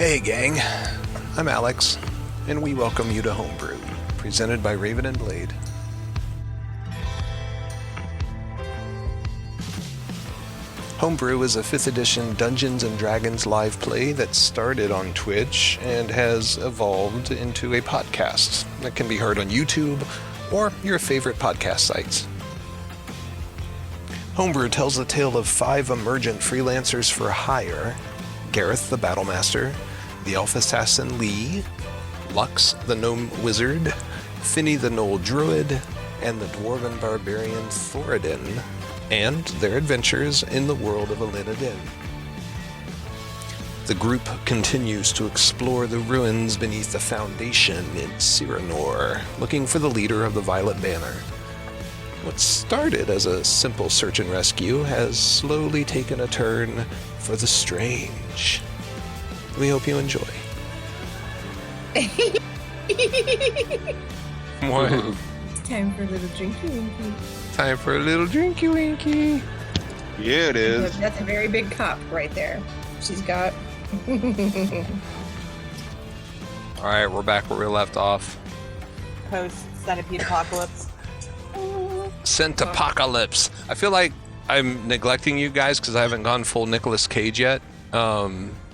Hey gang, I'm Alex, and we welcome you to Homebrew, presented by Raven and Blade. Homebrew is a 5th edition Dungeons & Dragons live play that started on Twitch and has evolved into a podcast that can be heard on YouTube or your favorite podcast sites. Homebrew tells the tale of 5 emergent freelancers for hire: Gareth the Battlemaster, the Elf Assassin Lee, Lux the Gnome Wizard, Finny the Gnoll Druid, and the Dwarven Barbarian Thoradin, and their adventures in the world of Elinadin. The group continues to explore the ruins beneath the Foundation in Cyranor, looking for the leader of the Violet Banner. What started as a simple search and rescue has slowly taken a turn for the strange. We hope you enjoy. What? It's time for a little drinky winky. Time for a little drinky winky. Yeah, it is. That's a very big cup right there. She's got. Alright, we're back where we left off. Post-Centipede Apocalypse. Centapocalypse. I feel like I'm neglecting you guys because I haven't gone full Nicolas Cage yet.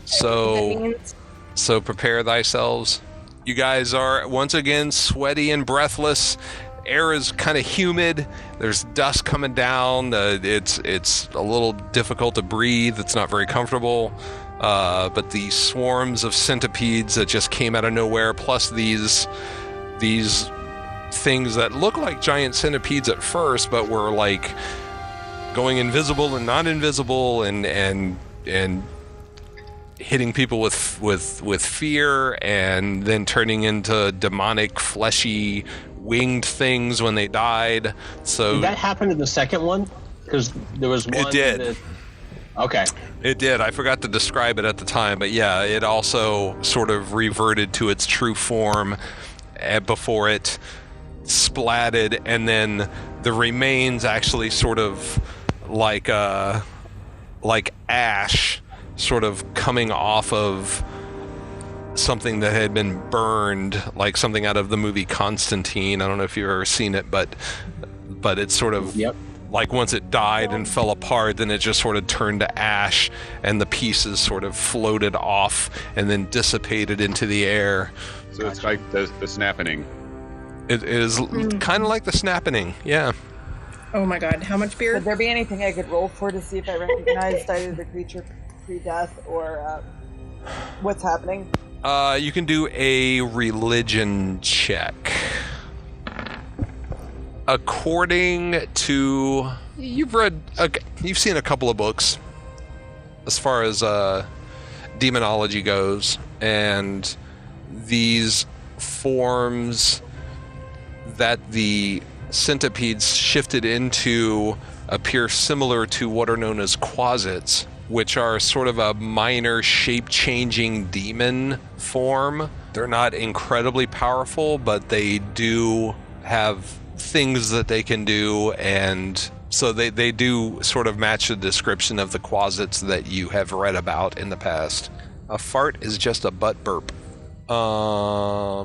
So prepare thyselves. You guys are once again sweaty and breathless. Air is kind of humid. There's dust coming down. It's a little difficult to breathe. It's not very comfortable. But the swarms of centipedes that just came out of nowhere, plus these things that look like giant centipedes at first, but were like going invisible and not invisible, and hitting people with fear, and then turning into demonic, fleshy, winged things when they died. So did that happen in the second one? Because there was one. It did. Okay. It did. I forgot to describe it at the time, but yeah, it also sort of reverted to its true form before it splatted, and then the remains actually sort of like ash sort of coming off of something that had been burned, like something out of the movie Constantine. I don't know if you've ever seen it, but it's sort of like once it died and fell apart, then it just sort of turned to ash, and the pieces sort of floated off and then dissipated into the air. So it's like the snapping. It is kind of like the snapping, yeah. Oh my god, how much beer? Would there be anything I could roll for to see if I recognized either the creature pre-death or what's happening? You can do a religion check. According to... You've seen a couple of books as far as demonology goes, and these forms that the centipedes shifted into appear similar to what are known as quasits, which are sort of a minor shape-changing demon form. They're not incredibly powerful, but they do have things that they can do, and so they do sort of match the description of the quasits that you have read about in the past. A fart is just a butt burp.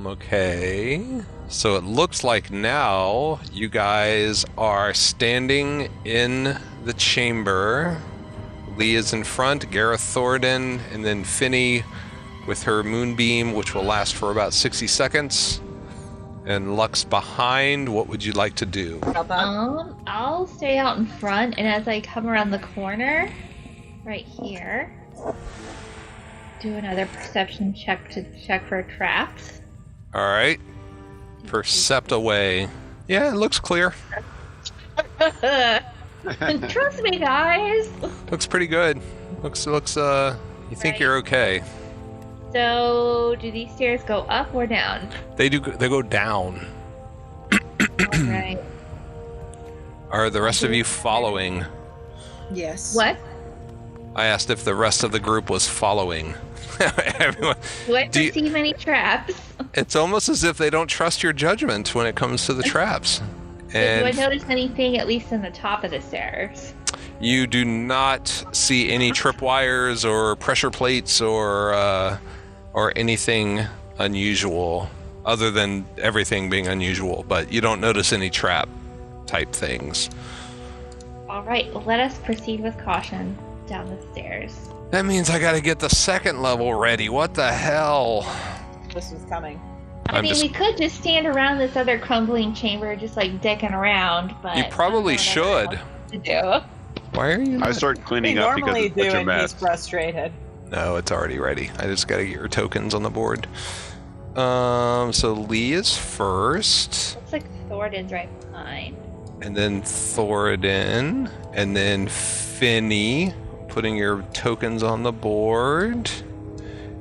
Okay. So it looks like now you guys are standing in the chamber. Lee is in front, Gareth Thoradin, and then Finny with her moonbeam, which will last for about 60 seconds. And Lux behind. What would you like to do? I'll stay out in front, and as I come around the corner, right here, do another perception check to check for traps. All right. Percept away. Yeah, it looks clear. Trust me, guys. Looks pretty good. Looks. You think you're okay? So, do these stairs go up or down? They do. They go down. Right. Are the rest of you following? Yes. What? I asked if the rest of the group was following. Everyone. Do I perceive any traps? It's almost as if they don't trust your judgment when it comes to the traps. And do I notice anything, at least in the top of the stairs? You do not see any tripwires or pressure plates or or anything unusual other than everything being unusual, but you don't notice any trap type things. All right, let us proceed with caution down the stairs. That means I gotta get the second level ready. What the hell? This was coming. We could just stand around this other crumbling chamber, just like dicking around, but You probably should. To do. Why are you? I start cleaning We up because normally it's do, such a and he's mess. frustrated. No, it's already ready. I just gotta get your tokens on the board. So Lee is first, Looks like Thoradin's right behind. and then Thoradin, and then Finny, putting your tokens on the board,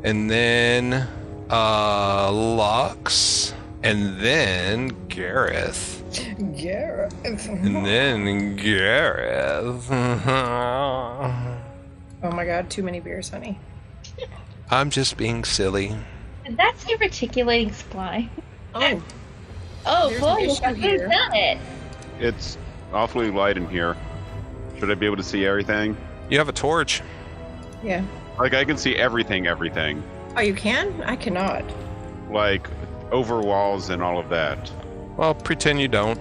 and then Lux, and then Gareth. Gareth. And then Gareth. Oh my god, too many beers, honey. I'm just being silly. That's your reticulating spline. Oh, Oh There's boy, an look issue who's here. done it. It's awfully light in here. Should I be able to see everything? You have a torch. yeah. Like, I can see everything. Oh, you can? I cannot. Like, over walls and all of that. Well, pretend you don't.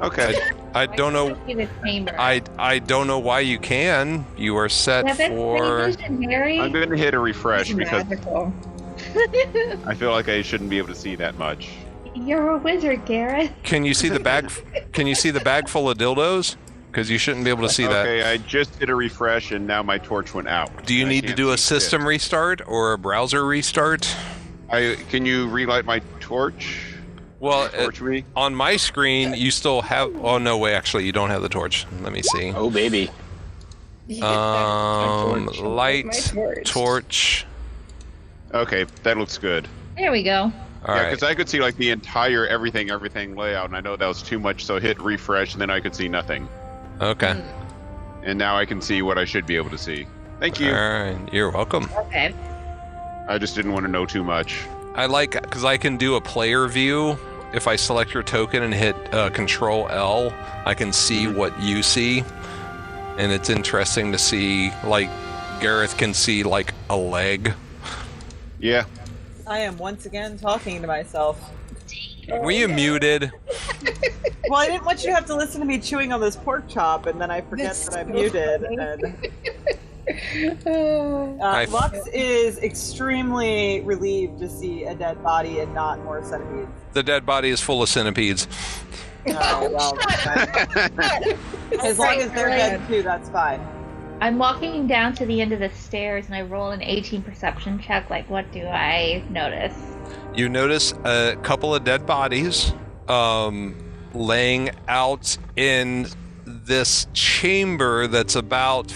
Okay. I don't know. See the chamber. I don't know why you can. You are set Yeah, that's for. visionary. I'm going to hit a refresh It's because magical. I feel like I shouldn't be able to see that much. You're a wizard, Gareth. Can you see the bag? Can you see the bag full of dildos? Because you shouldn't be able to see that. Okay, I just did a refresh and now my torch went out. Do you I need to can't do a see shit. system restart or a browser restart? Can you relight my torch? Well, Torch me? on my screen, you still have. Oh no, wait. Actually, you don't have the torch. Let me see. Oh, baby. Light, torch. Okay, that looks good. There we go. All Yeah, right. because I could see like the entire everything layout, and I know that was too much, so hit refresh, and then I could see nothing. Okay. And now I can see what I should be able to see. Thank All you. right. You're welcome. Okay. I just didn't want to know too much. I like because I can do a player view. If I select your token and hit Control L, I can see what you see, and it's interesting to see. Like Gareth can see like a leg. Yeah. I am once again talking to myself. Were you muted? Well, I didn't want you to have to listen to me chewing on this pork chop, and then I forget That's that I'm so muted. funny. And Lux is extremely relieved to see a dead body and not more centipedes. The dead body is full of centipedes. Oh, well, as long as they're dead too, that's fine. I'm walking down to the end of the stairs and I roll an 18 perception check. Like, what do I notice? You notice a couple of dead bodies laying out in this chamber that's about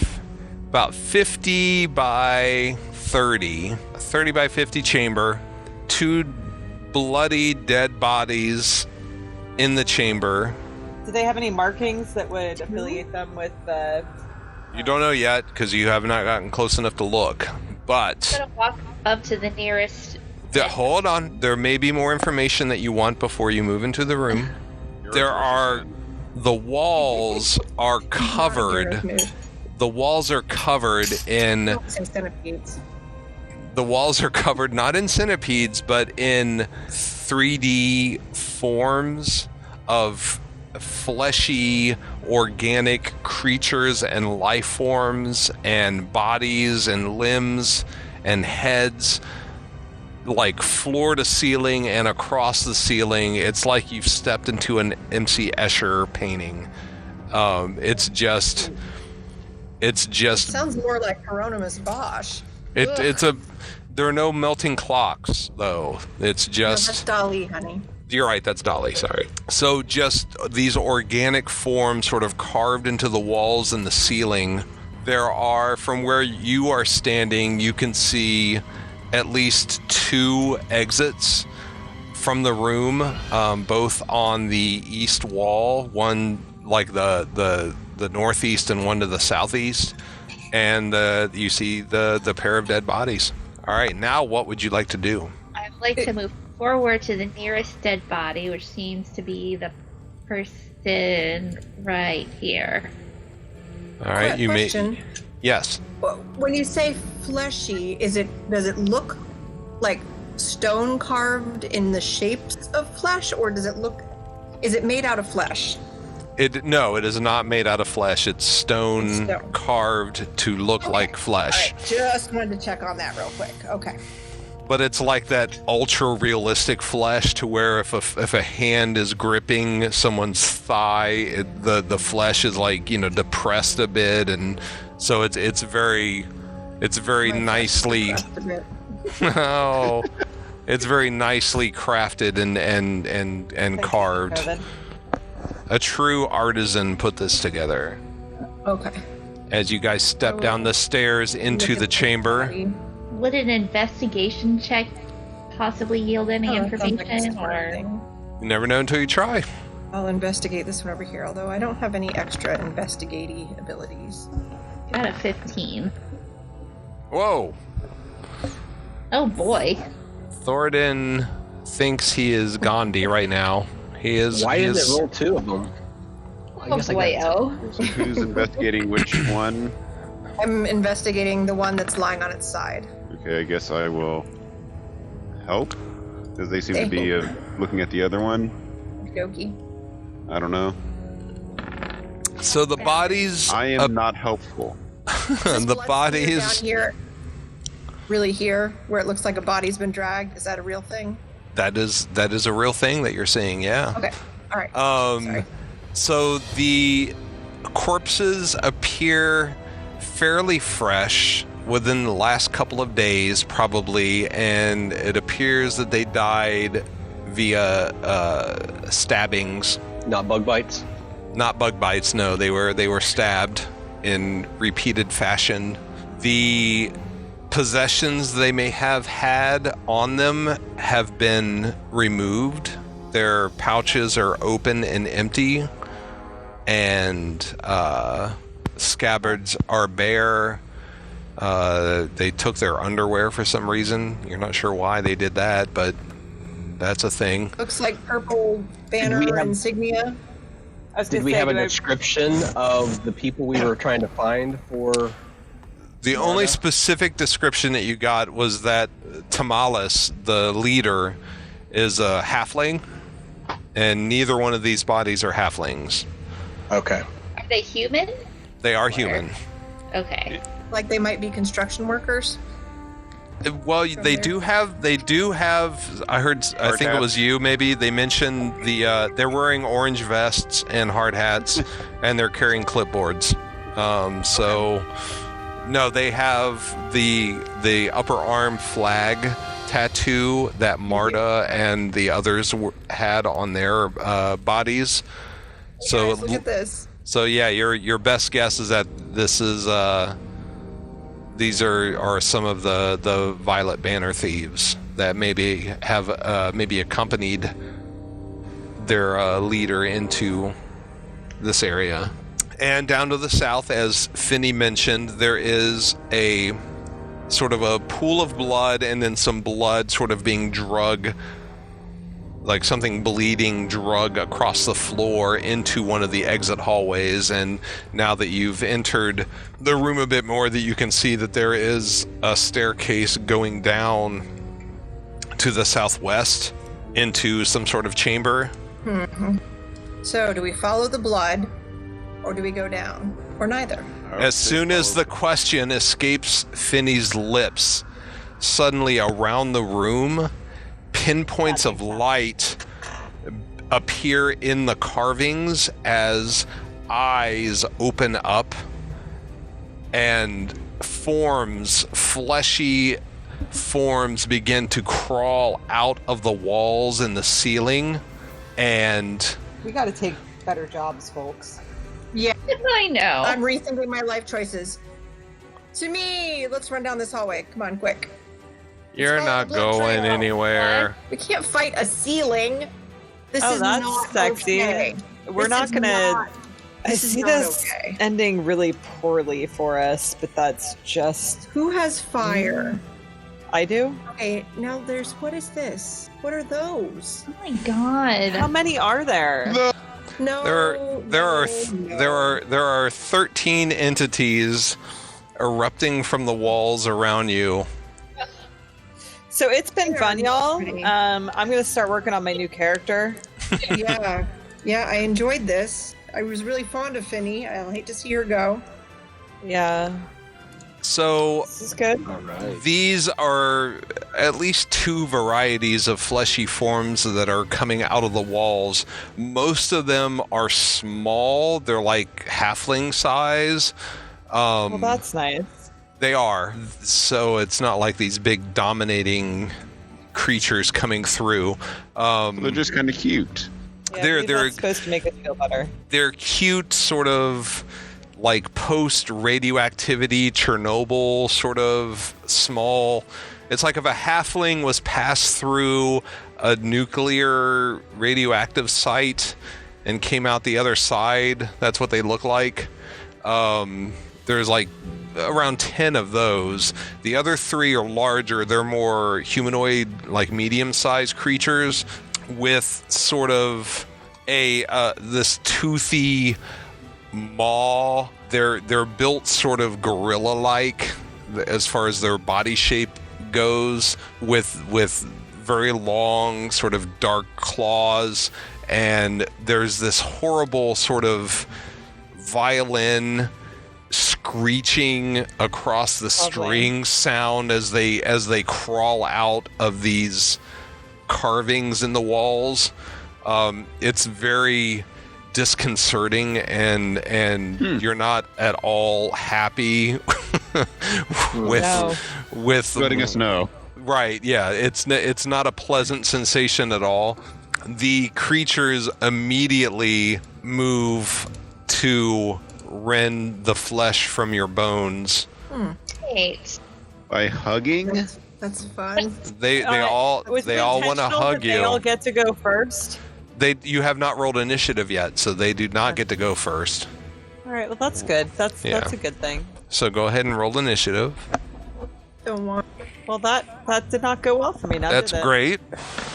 50 by 30. 30 by 50 chamber. Two bloody dead bodies in the chamber. Do they have any markings that would affiliate them with the... You don't know yet because you have not gotten close enough to look. But I'm gonna walk up to the nearest. hold on, there may be more information that you want before you move into the room. The walls are covered. The walls are covered in. Centipedes. The walls are covered not in centipedes, but in 3D forms of fleshy, organic creatures and life forms and bodies and limbs and heads, like floor to ceiling and across the ceiling. It's like you've stepped into an MC Escher painting. It's just Sounds more like Hieronymus Bosch. there are no melting clocks though. It's just That's Dali, honey. You're right, that's Dolly, sorry. So just these organic forms sort of carved into the walls and the ceiling. There are, from where you are standing, you can see at least 2 exits from the room, both on the east wall, one like the northeast and one to the southeast. And you see the pair of dead bodies. All right, now what would you like to do? I'd like to move forward to the nearest dead body, which seems to be the person right here. All right, you may. Question. Yes. When you say fleshy, does it look like stone carved in the shapes of flesh, or does it look? Is it made out of flesh? No, it is not made out of flesh. It's stone carved to look like flesh. All right, just wanted to check on that real quick. Okay. But it's like that ultra realistic flesh to where if a hand is gripping someone's thigh, the flesh is like depressed a bit, and so it's very nicely. Oh, it's very nicely crafted and carved. A true artisan put this together. Okay. As you guys step down the stairs into the chamber. Would an investigation check possibly yield any information? You never know until you try. I'll investigate this one over here, although I don't have any extra investigating abilities. Got a 15. Whoa. Oh boy. Thoradin thinks he is Gandhi right now. He is. Why did it roll 2 of them? Oh boy, So who's investigating which one? I'm investigating the one that's lying on its side. Okay, I guess I will help, because they seem to be looking at the other one. Okie. I don't know. So the bodies. I am not helpful. The bodies. Down here, really here, where it looks like a body's been dragged. Is that a real thing? That is a real thing that you're seeing. Yeah. Okay. All right. Sorry. So the corpses appear fairly fresh within the last couple of days, probably, and it appears that they died via stabbings. Not bug bites? Not bug bites, no. They were stabbed in repeated fashion. The possessions they may have had on them have been removed. Their pouches are open and empty, and scabbards are bare. They took their underwear for some reason. You're not sure why they did that, but that's a thing. Looks like purple banner insignia. Did we have a description of the people we were trying to find for? The only specific description that you got was that Tamalis, the leader, is a halfling, and neither one of these bodies are halflings. Okay. Are they human? They are human. Okay. Like they might be construction workers. Well, they do have. I think it was you. Maybe they mentioned they're wearing orange vests and hard hats, and they're carrying clipboards. So, no, they have the upper arm flag tattoo that Marta and the others had on their bodies. So Guys, look at this. So yeah, your best guess is that this is these are some of the Violet Banner thieves that maybe have accompanied their leader into this area. And down to the south, as Finney mentioned, there is a sort of a pool of blood, and then some blood sort of being drug, like something bleeding drug across the floor into one of the exit hallways. And now that you've entered the room a bit more, that you can see that there is a staircase going down to the southwest into some sort of chamber. Mm-hmm. So do we follow the blood, or do we go down, or neither? As soon as the question escapes Finney's lips, suddenly around the room, pinpoints of light appear in the carvings as eyes open up, and fleshy forms begin to crawl out of the walls and the ceiling. And we got to take better jobs, folks. Yeah, I know. I'm rethinking my life choices. To me, let's run down this hallway. Come on, quick. You're not going anywhere. We can't fight a ceiling. This is that's not sexy. Okay. We're not gonna. I see this ending really poorly for us, but that's just. Who has fire? I do. Okay, now what is this? What are those? Oh my god. How many are there? No. There are 13 entities erupting from the walls around you. So it's been fun, y'all. Pretty. I'm gonna start working on my new character. Yeah, I enjoyed this. I was really fond of Finny. I'll hate to see her go. Yeah, So this is good. All right. these are at least 2 varieties of fleshy forms that are coming out of the walls. Most of them are small. They're like halfling size. Well, that's nice. They are. So it's not like these big dominating creatures coming through. They're just kind of cute. Yeah, They're- maybe that's supposed to make us feel better. They're cute, sort of like post radioactivity Chernobyl, sort of small. It's like if a halfling was passed through a nuclear radioactive site and came out the other side. That's what they look like. There's like around 10 of those. The other 3 are larger. They're more humanoid, like medium-sized creatures with sort of a this toothy maw. They're built sort of gorilla-like as far as their body shape goes, with very long, sort of dark claws, and there's this horrible sort of violin screeching across the string sound as they crawl out of these carvings in the walls. It's very disconcerting, and you're not at all happy with Letting us know. Right, yeah, it's not a pleasant sensation at all. The creatures immediately move to rend the flesh from your bones. Great. By hugging? That's fun. They all Was it want to intentional hug that They all you. get to go first. You have not rolled initiative yet, so they do not get to go first. All right, well that's good. That's Yeah. a good thing. So go ahead and roll initiative. Don't want. Well, that did not go well for me. Now That's did it? great.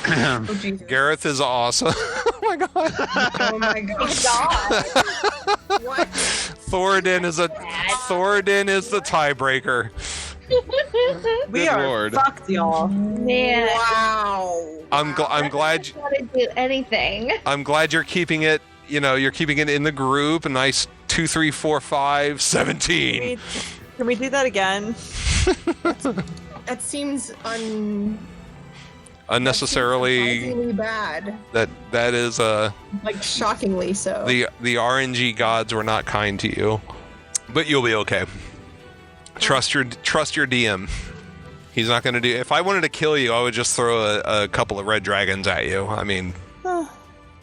Oh, Jesus. Gareth is awesome. Oh my god. Oh my God. What? Thoradin is the tiebreaker. We Good are Lord. fucked, y'all. Man. Wow. I'm glad I want to do anything. I'm glad you're keeping it. You're keeping it in the group. A nice 2, 3, 4, 5, 17. Can we do that again? That seems Unnecessarily. surprisingly bad. That is Like shockingly so. the RNG gods were not kind to you, but you'll be okay. Trust your DM. He's not going to do. If I wanted to kill you, I would just throw a couple of red dragons at you. I mean,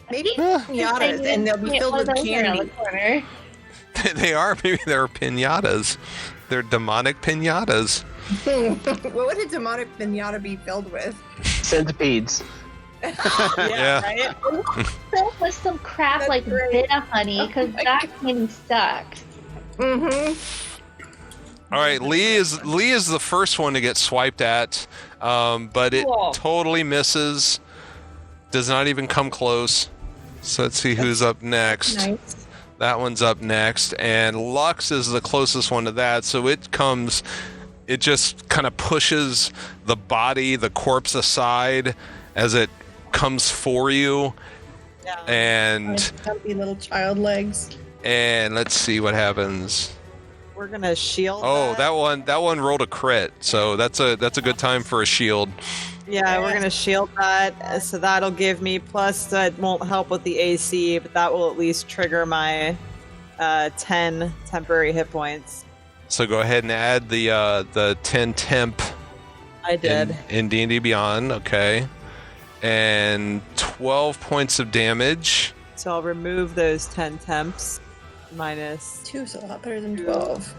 Maybe pinatas, and they'll be filled with candy. they are. Maybe they're pinatas. They're demonic pinatas. What would a demonic pinata be filled with? Centipedes. Yeah. Right? Filled with some crap That's like great. bit of honey, because that candy sucked. Mm-hmm. All right, Lee is the first one to get swiped at, but it Cool. totally misses. Does not even come close. So let's see who's up next. Nice. That one's up next, and Lux is the closest one to that. So it just kind of pushes the corpse aside as it comes for you, Yeah. and Dumpy little child legs. let's see what happens. We're gonna shield. Oh, that one rolled a crit, so that's a good time for a shield. Yeah, we're gonna shield that. So that'll give me plus. That won't help with the AC, but that will at least trigger my 10 temporary hit points. So go ahead and add the 10 temp I did. in D&D Beyond, okay, and 12 points of damage. So I'll remove those 10 temps. Minus. 2's a lot better than 12.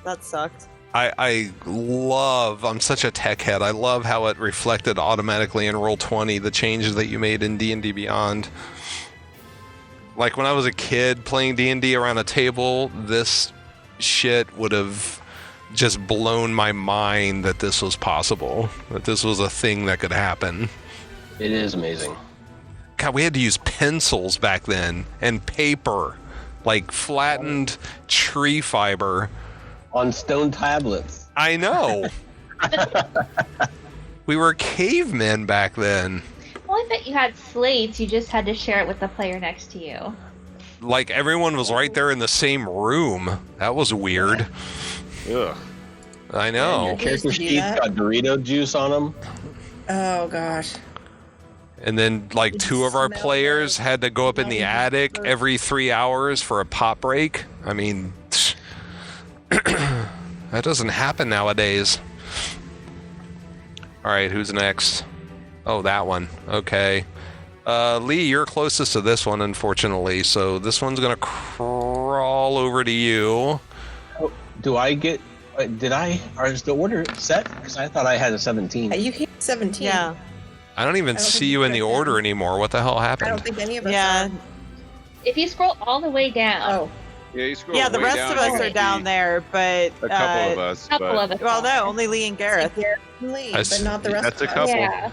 That sucked. I'm such a tech head. I love how it reflected automatically in Roll20 the changes that you made in D&D Beyond. Like when I was a kid playing D&D around a table, this shit would have just blown my mind that this was possible, that this was a thing that could happen. It is amazing. God, we had to use pencils back then and paper, like flattened tree fiber. On stone tablets. I know. We were cavemen back then. Well, I bet you had slates. You just had to share it with the player next to you. Like, everyone was right there in the same room. That was weird. Ugh. I And know. your character Used to do sheets that. got Dorito juice on them. Oh gosh. And then, like, You two of our smell players the had to go up in the lemon attic burp. every 3 hours for a pop break. I mean, that doesn't happen nowadays. All right, who's next? Oh, that one. Okay. Lee, you're closest to this one, unfortunately. So this one's going to crawl over to you. Oh, do I get... or is the order set? Because I thought I had a 17. You hit 17. Yeah. I don't even I don't see think you you in the got that. order anymore. What the hell I happened? don't think any of us Yeah. If you scroll all the way down, are. Oh. Yeah, you scroll Yeah, the way rest down, of you us can are down see there, but A couple of us, a couple but of us. well, are. no, only Lee and Gareth. Lee, I but not the rest That's a of us. couple. Yeah.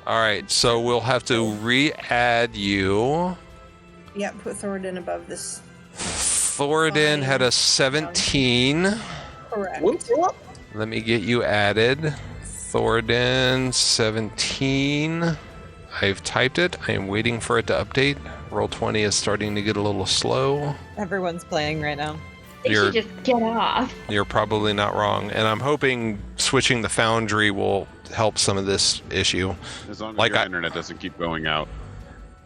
All right, so we'll have to re-add you. Yeah, put Thoradin above this. Thoradin had a 17. Correct. Whoop, whoop. Let me get you added. Thoradin, 17. I've typed it. I am waiting for it to update. Roll20 is starting to get a little slow. Everyone's playing right now. They You're- should just get off. You're probably not wrong. And I'm hoping switching the Foundry will help some of this issue. As long as Like your I- internet doesn't keep going out.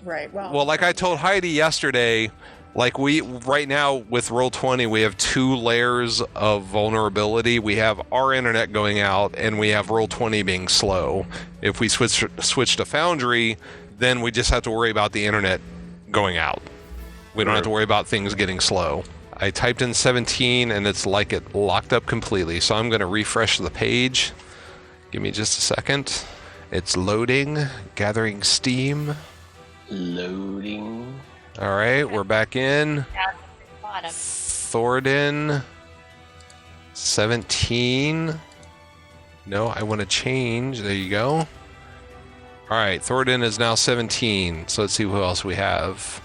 Right. Well, like I told Heidi yesterday, like we right now with Roll20, we have 2 layers of vulnerability. We have our internet going out, and we have Roll20 being slow. If we switch to Foundry, then we just have to worry about the internet going out. We don't have to worry about things getting slow. I typed in 17, and it's like it locked up completely. So I'm going to refresh the page. Give me just a second. It's loading, gathering steam. Loading. All right, we're back in. Down at the bottom. Thoradin, 17. No, I want to change. There you go. All right, Thoradin is now 17. So let's see who else we have.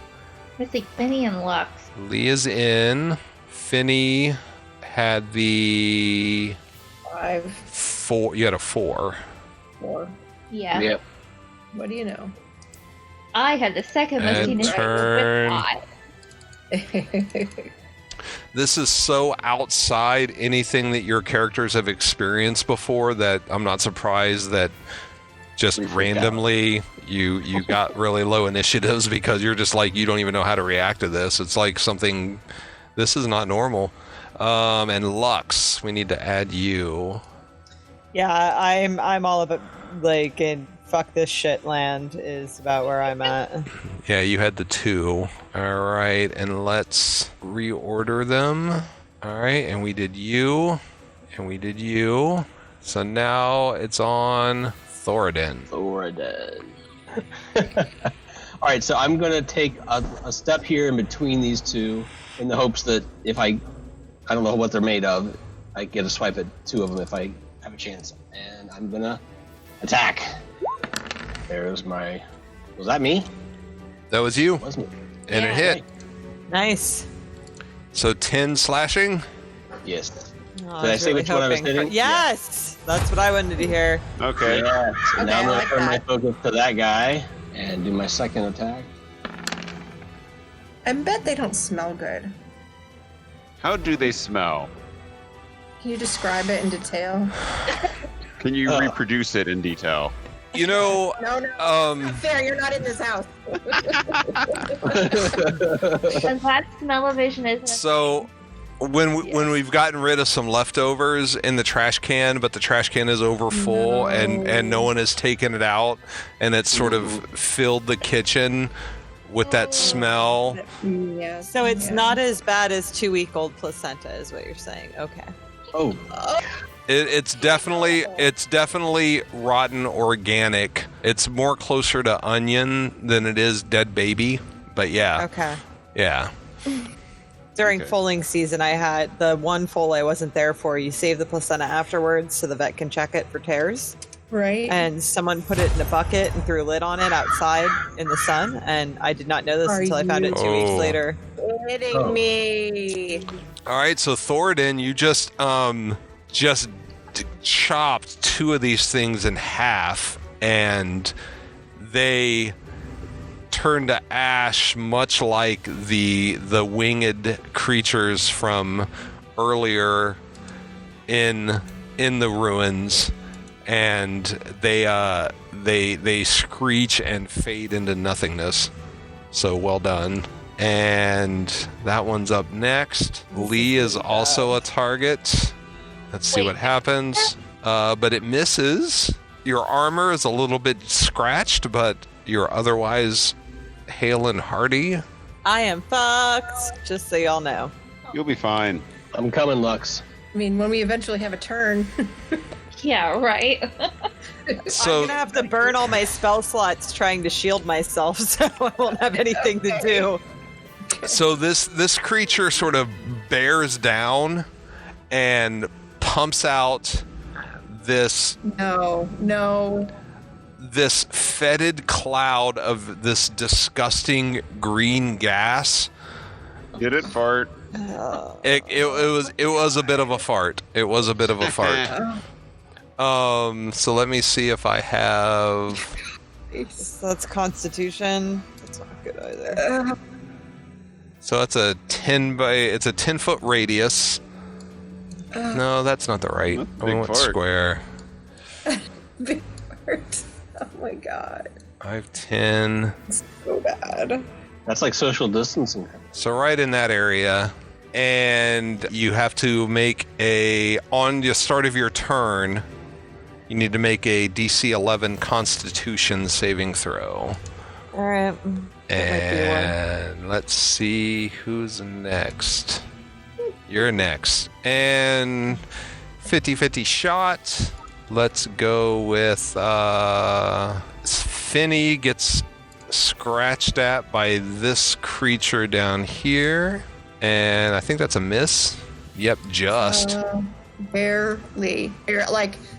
Let's see, Finny and Lux. Lee is in. Finny had the 5, 4. You had a 4. 4. Yeah. Yep. What do you know? I had the second most And units turn. with 5. This is so outside anything that your characters have experienced before that I'm not surprised that just We freaked randomly you got really low initiatives because you're just like, you don't even know how to react to this. It's like something, this is not normal. And Lux, we need to add you. Yeah, I'm all about like in fuck this shit land is about where I'm at. Yeah, you had the 2. All right, and let's reorder them. All right, and we did you, and we did you. So now it's on Thoradin. Thoradin. All right, so I'm going to take a step here in between these two in the hopes that if I don't know what they're made of, I get a swipe at 2 of them if I have a chance. And I'm going to attack. There's my... Was that me? That was you, Wasn't it? and Yeah. it hit. Nice. So 10 slashing. Yes. Oh, Did I was say really which one I was hoping for- hitting? That's what I wanted to hear. Okay. Yeah. So Okay, now I'm I going like to turn my that. focus to that guy and do my second attack. I bet they don't smell good. How do they smell? Can you describe it in detail? Can you reproduce it in detail? You know, No, no. um, Fair, you're not in this house. And that smell-o-vision isn't. so when we've gotten rid of some leftovers in the trash can, but the trash can is over full and no one has taken it out, and it's sort of filled the kitchen with that smell. Yes. So it's not as bad as 2-week-old placenta, is what you're saying. Okay. Oh, It's definitely rotten organic. It's more closer to onion than it is dead baby. But yeah, Okay. yeah. During Okay. foaling season, I had the one foal I wasn't there for. You save the placenta afterwards so the vet can check it for tears. Right. And someone put it in a bucket and threw a lid on it outside in the sun. And I did not know this Are until I found it 2 weeks you- later. Kidding Oh. me. All right, so Thoradin, you just chopped two of these things in half, and they turn to ash, much like the winged creatures from earlier in the ruins, and they screech and fade into nothingness. So well done. And that one's up next. Lee is also a target. Let's see what happens. But it misses. Your armor is a little bit scratched, but you're otherwise hale and hearty. I am fucked, just so y'all know. You'll be fine. I'm coming, Lux. I mean, when we eventually have a turn. Yeah, right. So I'm gonna have to burn all my spell slots trying to shield myself, so I won't have anything to do. So this creature sort of bears down and pumps out this this fetid cloud of this disgusting green gas. Get it, fart. It was a bit of a fart. It was a bit of a fart. So let me see if I have. So that's Constitution. That's not good either. So it's a 10-foot radius. No, that's not the right. That's a I big want fart. square. Big fart. Oh my god. 5, 10. So bad. That's like social distancing. So right in that area, and you have to make on the start of your turn, you need to make a DC 11 Constitution saving throw. All right. And let's see who's next. You're next. And 50-50 shot. Let's go with Finny gets scratched at by this creature down here. And I think that's a miss. Yep, just. Barely.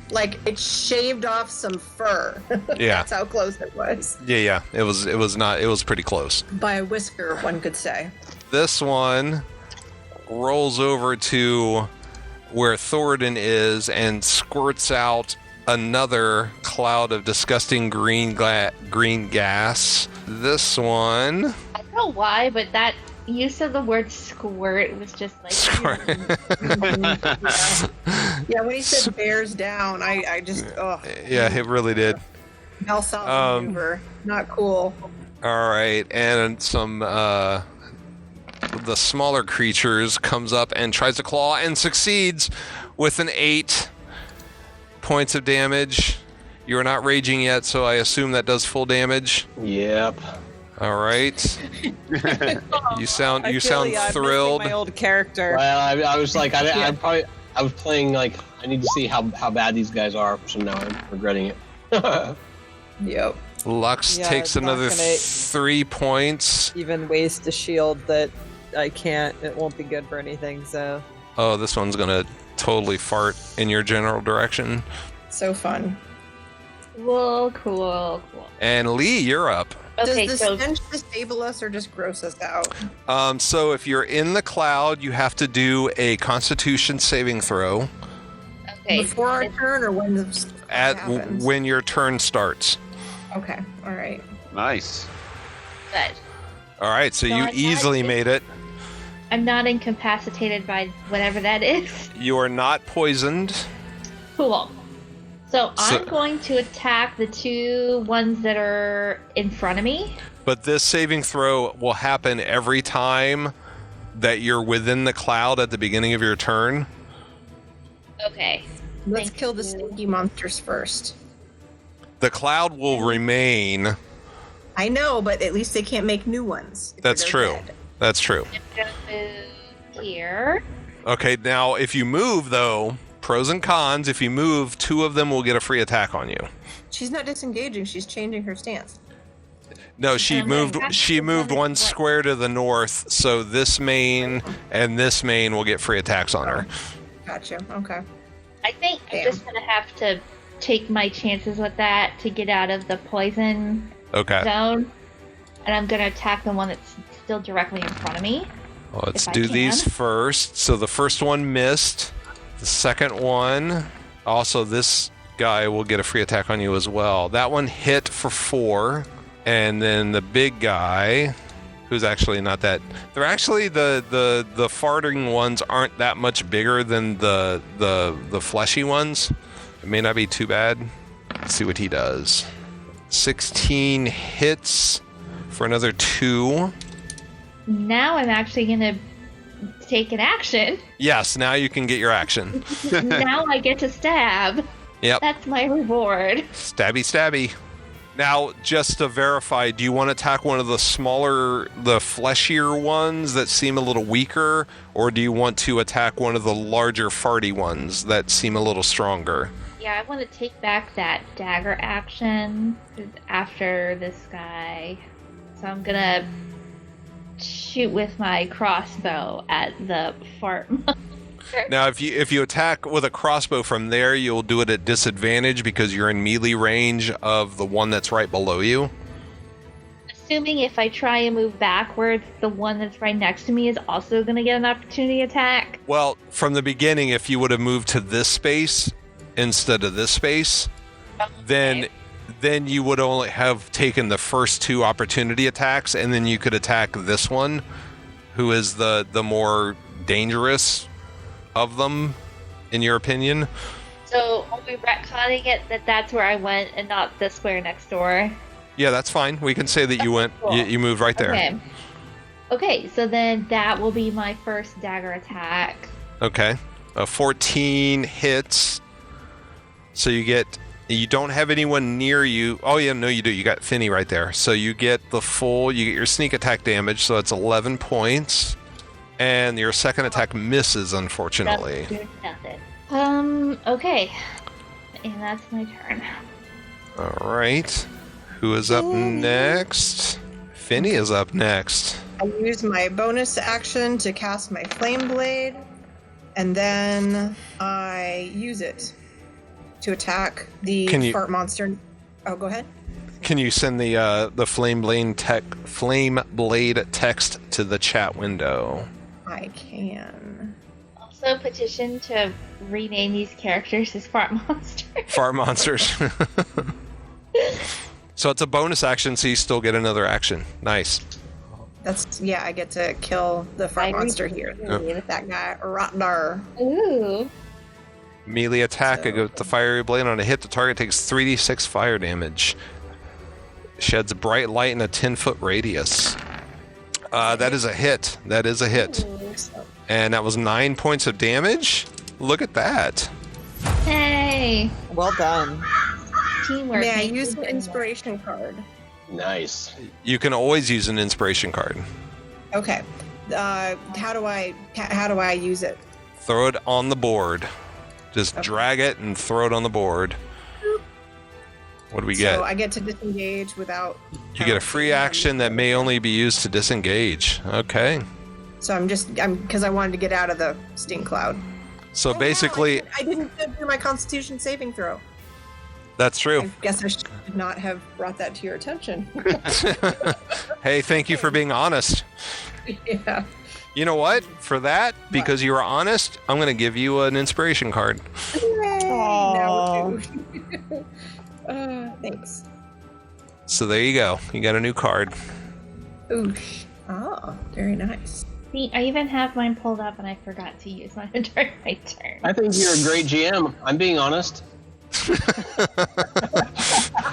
Like it shaved off some fur. Yeah. That's how close it was. Yeah. It was pretty close. By a whisker, one could say. This one rolls over to where Thoradin is and squirts out another cloud of disgusting green gas. This one. I don't know why, but that use of the word squirt was just like. Squirt. Yeah, when he said bears down, I just Yeah, it really did. Malsalva maneuver. Not cool. All right, and some the smaller creatures comes up and tries to claw and succeeds with an 8 points of damage. You are not raging yet, so I assume that does full damage. Yep. All right. You sound I'm missing thrilled. my old character. Well, I was like, I was playing like I need to see how bad these guys are, so now I'm regretting it. Yep. Lux Yeah, takes it's not another gonna 3 points. Even waste a shield that I can't. It won't be good for anything. So. Oh, this one's gonna totally fart in your general direction. So fun. Cool. And Lee, you're up. Okay, Does the so stench disable us or just gross us out? So if you're in the cloud, you have to do a Constitution saving throw okay. Before our turn or when the happens? when your turn starts. Okay. All right. Nice. Good. All right, so So you I easily got made it. I'm not incapacitated by whatever that is. You are not poisoned. Cool. So So- I'm going to attack the two ones that are in front of me. But this saving throw will happen every time that you're within the cloud at the beginning of your turn. Okay. Let's Thank kill the you. stinky monsters first. The cloud will remain. I know, but at least they can't make new ones. if That's they're true. dead. That's true. I'm gonna move here. Okay, now if you move though, pros and cons, if you move, 2 of them will get a free attack on you. She's not disengaging. She's changing her stance. No, she Okay. moved one square to the north, so this main and this main will get free attacks on her. Gotcha. Okay. I think I'm Damn. just gonna have to take my chances with that to get out of the poison Okay. zone. And I'm gonna attack the one that's still directly in front of me. Well, let's if I do these can. first. So the first one missed. The second one, Also, this guy will get a free attack on you as well. That one hit for 4, and then the big guy, who's actually not that. They're actually the farting ones aren't that much bigger than the fleshy ones. It may not be too bad. Let's see what he does. 16 hits for another 2. Now I'm actually going to take an action. Yes, now you can get your action. Now I get to stab. Yep. That's my reward. Stabby, stabby. Now, just to verify, do you want to attack one of the smaller, the fleshier ones that seem a little weaker, or do you want to attack one of the larger farty ones that seem a little stronger? Yeah, I want to take back that dagger action after this guy. So I'm gonna shoot with my crossbow at the fart monster. Now, if you attack with a crossbow from there, you'll do it at disadvantage because you're in melee range of the one that's right below you. Assuming if I try and move backwards, the one that's right next to me is also going to get an opportunity attack. Well, from the beginning, if you would have moved to this space instead of this space, then you would only have taken the first 2 opportunity attacks, and then you could attack this one, who is the more dangerous of them, in your opinion. So are we retconning it that's where I went and not the square next door? Yeah, that's fine. We can say that you went, Cool. you moved right there. Okay, so then that will be my first dagger attack. Okay. 14 hits. So you don't have anyone near you. Oh yeah, no you do. You got Finny right there. So you get you get your sneak attack damage, so it's 11 points. And your second attack misses, unfortunately. That's nothing. Okay. And that's my turn. All right. Who is up next? Finny is up next. I use my bonus action to cast my Flame Blade, and then I use it to attack the fart monster. Oh, go ahead. Can you send the Flame Blade text to the chat window? I can. Also petition to rename these characters as fart monsters. Fart monsters. So it's a bonus action, so you still get another action. Nice. I get to kill the fart monster here. That guy right there. Ooh. Melee attack with the fiery blade. On a hit, the target takes 3d6 fire damage. Sheds bright light in a 10-foot radius. That is a hit. And that was 9 points of damage. Look at that. Hey. Well done. Teamwork. May I use an inspiration card? Nice. You can always use an inspiration card. Okay. How do I use it? Throw it on the board. Just drag it and throw it on the board. What do we get? So I get to disengage without... You get a free action that may only be used to disengage. Okay. So I'm because I wanted to get out of the stink cloud. So basically... I didn't do my Constitution saving throw. That's true. I guess I should not have brought that to your attention. Hey, thank you for being honest. Yeah. You know what? For that, because you were honest, I'm going to give you an inspiration card. Thanks. So there you go. You got a new card. Oosh. Oh, very nice. See, I even have mine pulled up and I forgot to use mine during my turn. I think you're a great GM. I'm being honest.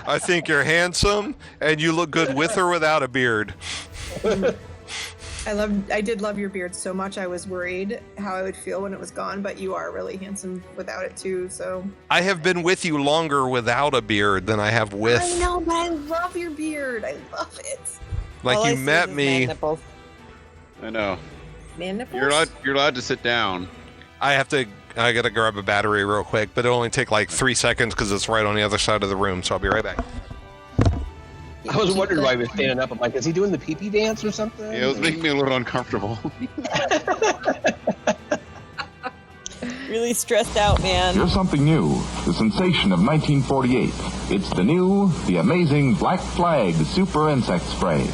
I think you're handsome, and you look good with or without a beard. I did love your beard so much. I was worried how I would feel when it was gone, but you are really handsome without it too. So I have been with you longer without a beard than I have with. I know, but I love your beard. I love it. Like All I you see met is me. man nipples. I know. Man nipples? You're allowed to sit down. I gotta grab a battery real quick, but it'll only take like 3 seconds because it's right on the other side of the room. So I'll be right back. I was wondering why he was standing up. I'm like, is he doing the pee-pee dance or something? Yeah, it was making me a little uncomfortable. Really stressed out, man. Here's something new, the sensation of 1948. It's the amazing Black Flag Super Insect Spray,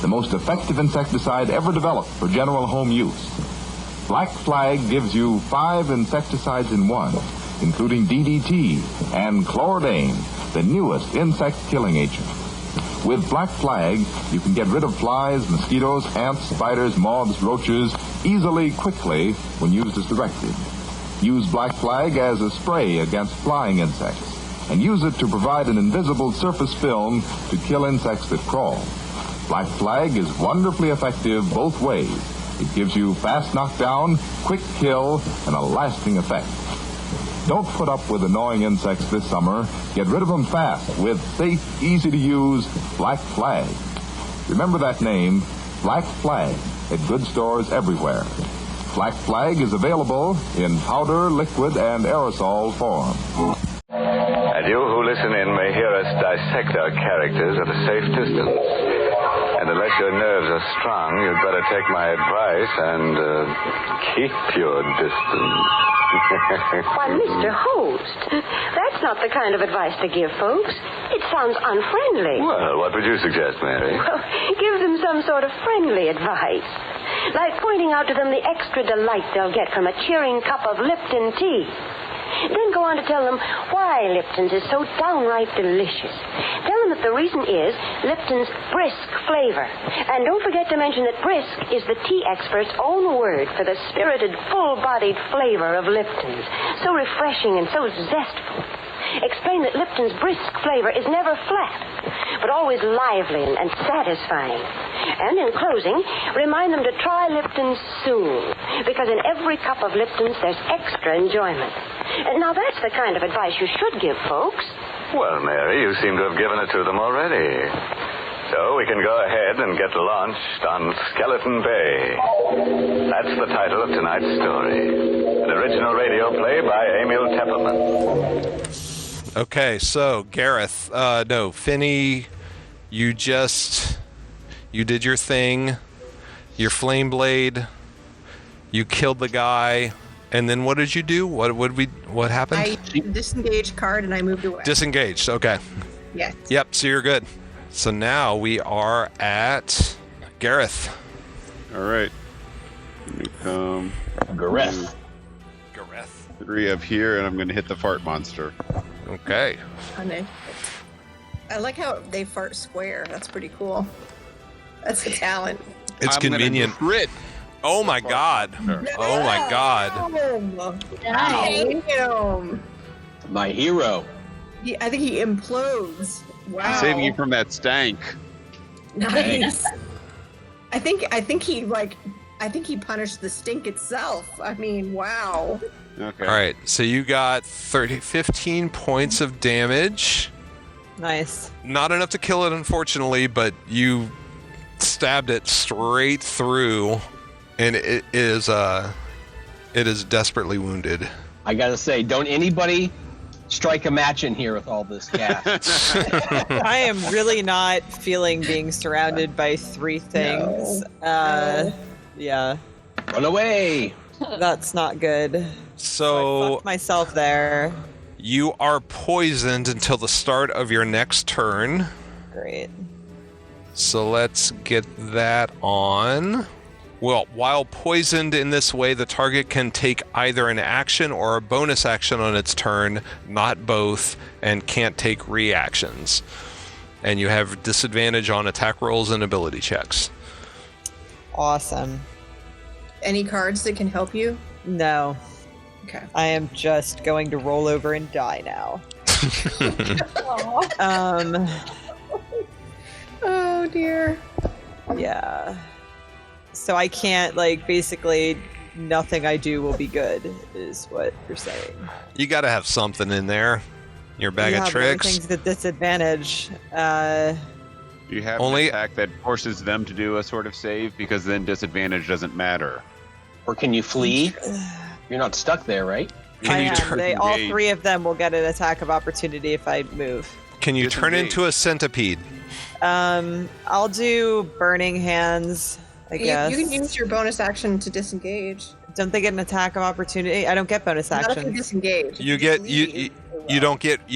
the most effective insecticide ever developed for general home use. Black Flag gives you 5 insecticides in one, including DDT and chlordane, the newest insect-killing agent. With Black Flag, you can get rid of flies, mosquitoes, ants, spiders, moths, roaches easily, quickly, when used as directed. Use Black Flag as a spray against flying insects, and use it to provide an invisible surface film to kill insects that crawl. Black Flag is wonderfully effective both ways. It gives you fast knockdown, quick kill, and a lasting effect. Don't put up with annoying insects this summer. Get rid of them fast with safe, easy-to-use Black Flag. Remember that name, Black Flag, at good stores everywhere. Black Flag is available in powder, liquid, and aerosol form. And you who listen in may hear us dissect our characters at a safe distance. And unless your nerves are strong, you'd better take my advice and keep your distance. Why, Mr. Host, that's not the kind of advice to give folks. It sounds unfriendly. Well, what would you suggest, Mary? Well, give them some sort of friendly advice. Like pointing out to them the extra delight they'll get from a cheering cup of Lipton tea. Then go on to tell them why Lipton's is so downright delicious. Tell them that the reason is Lipton's brisk flavor. And don't forget to mention that brisk is the tea expert's own word for the spirited, full-bodied flavor of Lipton's. So refreshing and so zestful. Explain that Lipton's brisk flavor is never flat, but always lively and satisfying. And in closing, remind them to try Lipton's soon, because in every cup of Lipton's there's extra enjoyment. And now that's the kind of advice you should give folks. Well, Mary, you seem to have given it to them already. So we can go ahead and get launched on Skeleton Bay. That's the title of tonight's story. An original radio play by Emil Tepperman. Okay, so Gareth, Finney, you did your thing, your flame blade, you killed the guy, and then what did you do? What happened? I disengaged card and I moved away. Disengaged, okay. Yes. Yep, so you're good. So now we are at Gareth. All right. Let me come. Gareth. 3 up here, and I'm going to hit the fart monster. Okay. I like how they fart square. That's pretty cool. That's a talent. It's convenient. Crit. Oh my god. Oh my god. Damn. My hero. I think he implodes. Wow. Saving you from that stank. Nice. I think he punished the stink itself. I mean, wow. Okay. All right, so you got 15 points of damage. Nice. Not enough to kill it, unfortunately, but you stabbed it straight through, and it is desperately wounded. I gotta say, don't anybody strike a match in here with all this gas. I am really not feeling being surrounded by 3 things. No. Yeah. Run away. That's not good. So I fucked myself there. You are poisoned until the start of your next turn. Great. So let's get that on. Well, while poisoned in this way, the target can take either an action or a bonus action on its turn, not both, and can't take reactions. And you have disadvantage on attack rolls and ability checks. Awesome. Any cards that can help you? No. Okay. I am just going to roll over and die now. Oh dear. Yeah. So I can't, basically nothing I do will be good, is what you're saying. You got to have something in there. Your bag of tricks. Everything's at disadvantage. You have Only an attack that forces them to do a sort of save, because then disadvantage doesn't matter. Or can you flee? You're not stuck there, right? All 3 of them will get an attack of opportunity if I move. Can you turn into a centipede? I'll do Burning Hands, I guess. You can use your bonus action to disengage. Don't they get an attack of opportunity? I don't get bonus Not action. if you disengage. You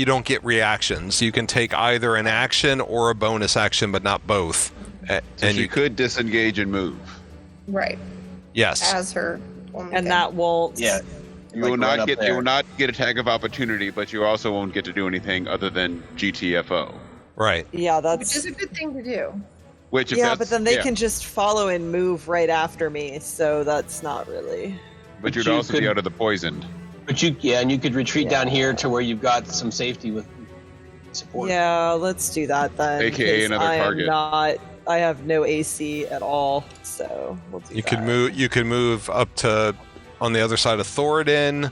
don't get reactions. You can take either an action or a bonus action, but not both. And you could disengage and move. Right. Yes. As her. And that won't. Yeah. You will not get. You will not get attack of opportunity, but you also won't get to do anything other than GTFO. Right. Yeah, which is a good thing to do. Which, if yeah, but then they can just follow and move right after me, so that's not really. But you'd also be out of the poisoned. But and you could retreat down here to where you've got some safety with support. Yeah, let's do that then. AKA another target. I have no AC at all, so we'll do that. You could move up to on the other side of Thoradin.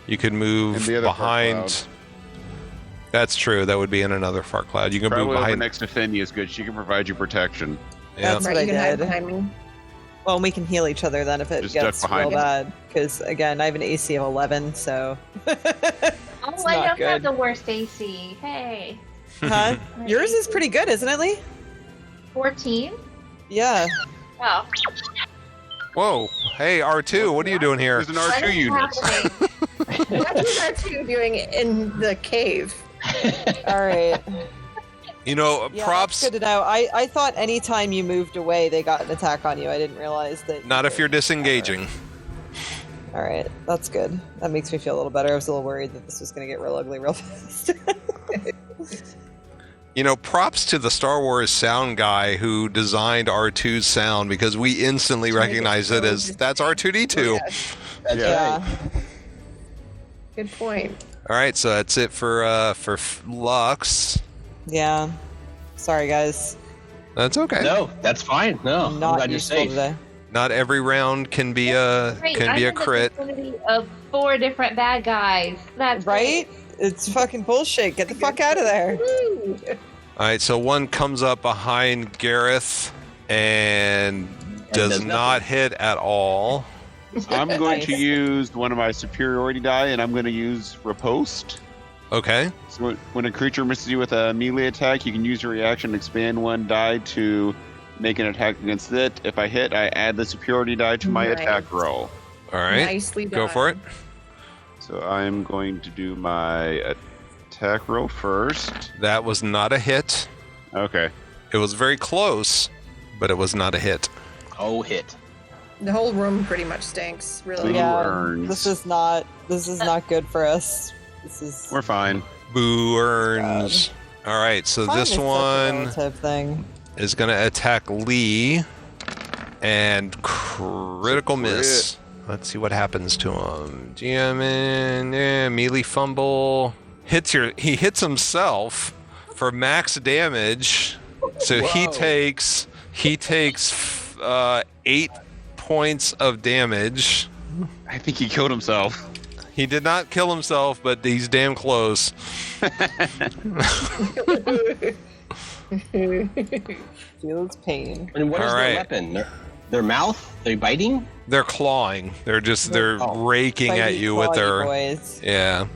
You could move behind. That's true. That would be in another fart cloud. You can move behind. Over next to Finny is good. She can provide you protection. Yeah. That's what I did. Behind me. Well, we can heal each other then if it gets real bad. Because again, I have an AC of 11, so. I don't have the worst AC. Hey. Huh? Yours is pretty good, isn't it, Lee? 14. Yeah. Oh. Whoa! Hey, R2, what are you doing here? There's an R2 unit. What is R2 doing in the cave? All right. You know, props. That's good to know. I thought anytime you moved away, they got an attack on you. I didn't realize that. Not if you're disengaging. All right, that's good. That makes me feel a little better. I was a little worried that this was going to get real ugly real fast. You know, props to the Star Wars sound guy who designed R2's sound, because we instantly recognize it as that's R2D2. That's right. Good point. All right, so that's it for Lux. Yeah. Sorry, guys. That's okay. No, that's fine. No, Not I'm glad you're safe. today. Not every round can be a crit. Of 4 different bad guys. That's right. Great. It's fucking bullshit. Get the fuck out of there. All right, so one comes up behind Gareth and does not hit at all. I'm going to use one of my superiority die, and I'm going to use Riposte. Okay. So when a creature misses you with a melee attack, you can use your reaction to expand one die to make an attack against it. If I hit, I add the superiority die to my attack roll. All right. Nicely done. Go for it. So I'm going to do my attack roll first. That was not a hit. Okay. It was very close, but it was not a hit. Oh, hit. The whole room pretty much stinks, really. Yeah, this is not good for us. We're fine. Boo earns. All right, so this one is going to attack Lee and critical miss. Let's see what happens to him. GM melee fumble. He hits himself for max damage. So he takes 8 points of damage. I think he killed himself. He did not kill himself, but he's damn close. Feels pain. And what is their weapon? Their mouth? They're biting? They're clawing. They're raking at you with their boys. Yeah.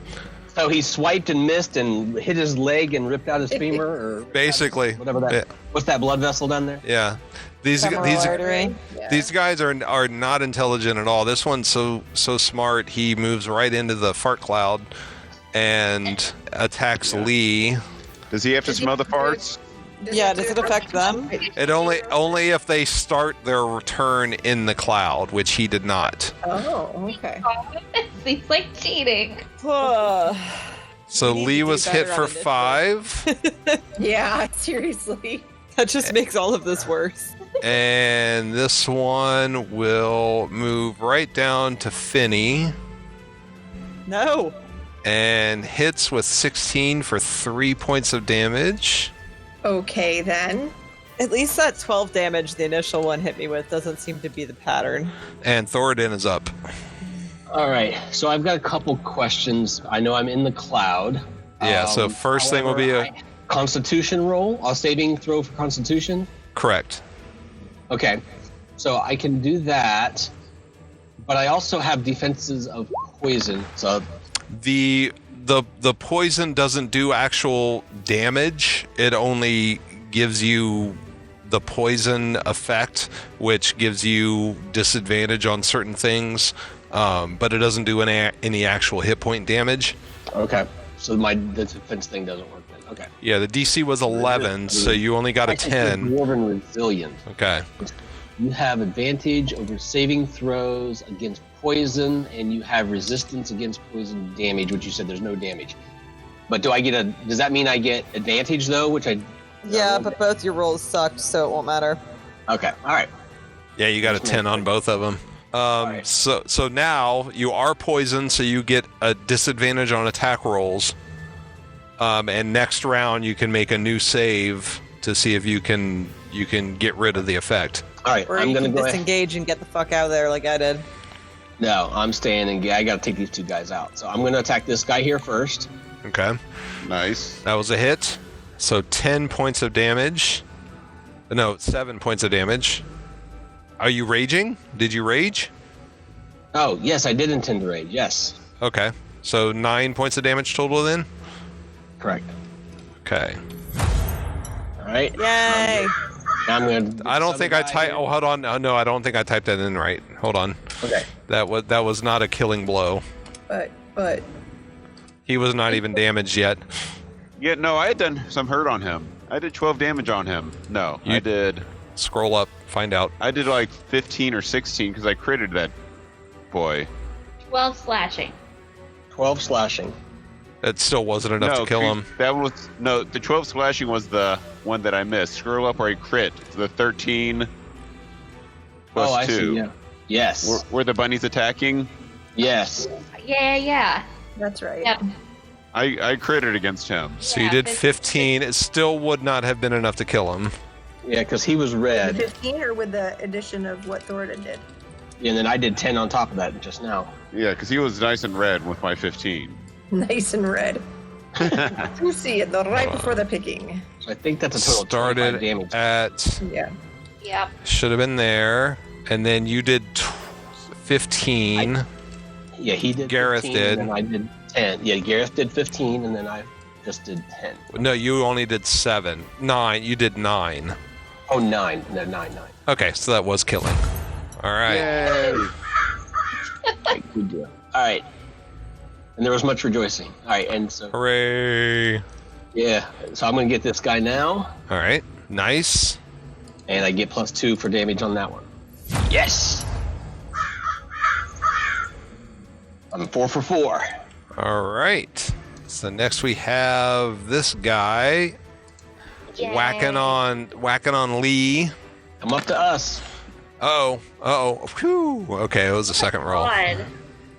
So he swiped and missed and hit his leg and ripped out his femur, or basically whatever that. Yeah. What's that blood vessel down there? Yeah. These guys are not intelligent at all. This one's so smart. He moves right into the fart cloud and attacks Lee. Does he have to smell the farts? Does it affect them? It only if they start their return in the cloud, which he did not. Oh, okay. Seems like cheating. So Lee was hit for 5. Yeah, seriously. That just makes all of this worse. And this one will move right down to Finny. No. And hits with 16 for 3 points of damage. Okay, then. At least that 12 damage the initial one hit me with doesn't seem to be the pattern. And Thoradin is up. All right, so I've got a couple questions. I know I'm in the cloud. Yeah, so first thing will be a Constitution roll, a saving throw for Constitution? Correct. Okay, so I can do that, but I also have defenses of poison, so... The poison doesn't do actual damage. It only gives you the poison effect, which gives you disadvantage on certain things, but it doesn't do any actual hit point damage. Okay, so the defense thing doesn't work then. Okay. Yeah, the DC was 11, so you only got a 10. Dwarven resilient. Okay. You have advantage over saving throws against poison and you have resistance against poison damage, which you said there's no damage. But does that mean I get advantage though? Yeah, but both your rolls sucked, so it won't matter. Okay, all right. Yeah, you got a 10 on both of them. Right. So now you are poisoned, so you get a disadvantage on attack rolls. And next round you can make a new save to see if you can get rid of the effect. All right, Or I'm you gonna can go disengage and get the fuck out of there like I did. No, I'm staying and I got to take these two guys out. So I'm going to attack this guy here first. Okay. Nice. That was a hit. So 10 points of damage. No, 7 points of damage. Are you raging? Did you rage? Oh, yes, I did intend to rage. Yes. Okay. So 9 points of damage total then? Correct. Okay. All right. Yay! Now I'm going to... I don't think I typed... Oh, hold on. No, I don't think I typed that in right. Hold on. Okay. That was not a killing blow. But He was not even damaged yet. Yeah, no, I had done some hurt on him. I did 12 damage on him. No, You- I did. Scroll up, find out. I did like 15 or 16 because I critted that boy. 12 slashing. 12 slashing. It still wasn't enough to kill him. That was the 12 slashing was the one that I missed. Scroll up where I crit. The 13 plus I 2. see, yeah. Yes. Were the bunnies attacking? Yes. Yeah. that's right. Yep. I critted against him. So Yeah, you did 15. It still would not have been enough to kill him. Yeah, because he was The red. 15 or with the addition of what Thorda did? And then I did 10 on top of that just now. Yeah, because he was nice and red with my 15. Nice and red. Juicy at the right before the picking. So I think that's a total of 25 Started damage. at... Yeah. Yep. Should have been there. And then you did 15. Yeah, he did Gareth 15, did. and then I did 10. Yeah, Gareth did 15, and then I just did 10. No, you only did 7. 9. You did 9. Oh, 9. No, 9. Okay, so that was killing. All right. Yay! Okay, good deal. All right. And there was much rejoicing. All right, and so... Hooray. Yeah, so I'm going to get this guy now, All right. Nice. and I get +2 for damage on that one. Yes! I'm 4 for 4. All right. So next we have this guy Yay. whacking on Lee. Come up to us. Uh-oh. Whew. Okay, it was the second roll. God.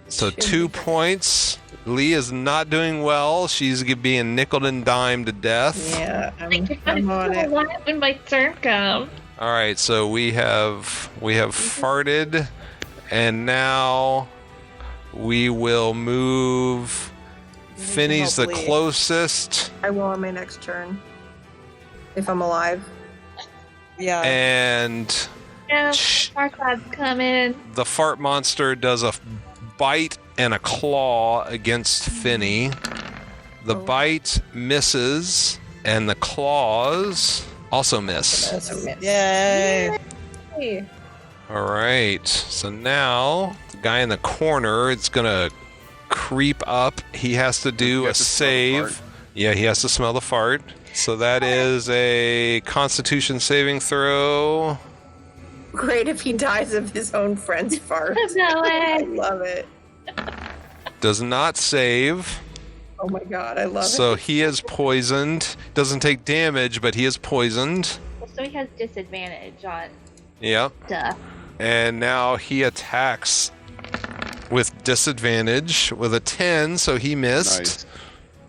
So 2 points. Lee is not doing well. She's being nickeled and dimed to death. Yeah, I'm I'm on it. alive when my turn comes. All right, so we have farted, and now we will move. Finney's the help Lee. closest, I will on my next turn. If I'm alive. Yeah. and No, Farquaad's coming. the fart monster does a bite and a claw against Finney. The bite misses, and the claws also miss. Yay. Hey. All right, so now the guy in the corner, it's gonna creep up. He has to do You a have to smell the save. fart. Yeah, he has to smell the fart. So that is a Constitution saving throw. Great if he dies of his own friend's fart. No I way. love it. Does not save. Oh my god, I love So it. he is poisoned. Doesn't take damage, but he is poisoned. Well, so he has disadvantage on Yep. stuff. And now he attacks with disadvantage with a 10, so he missed. Nice.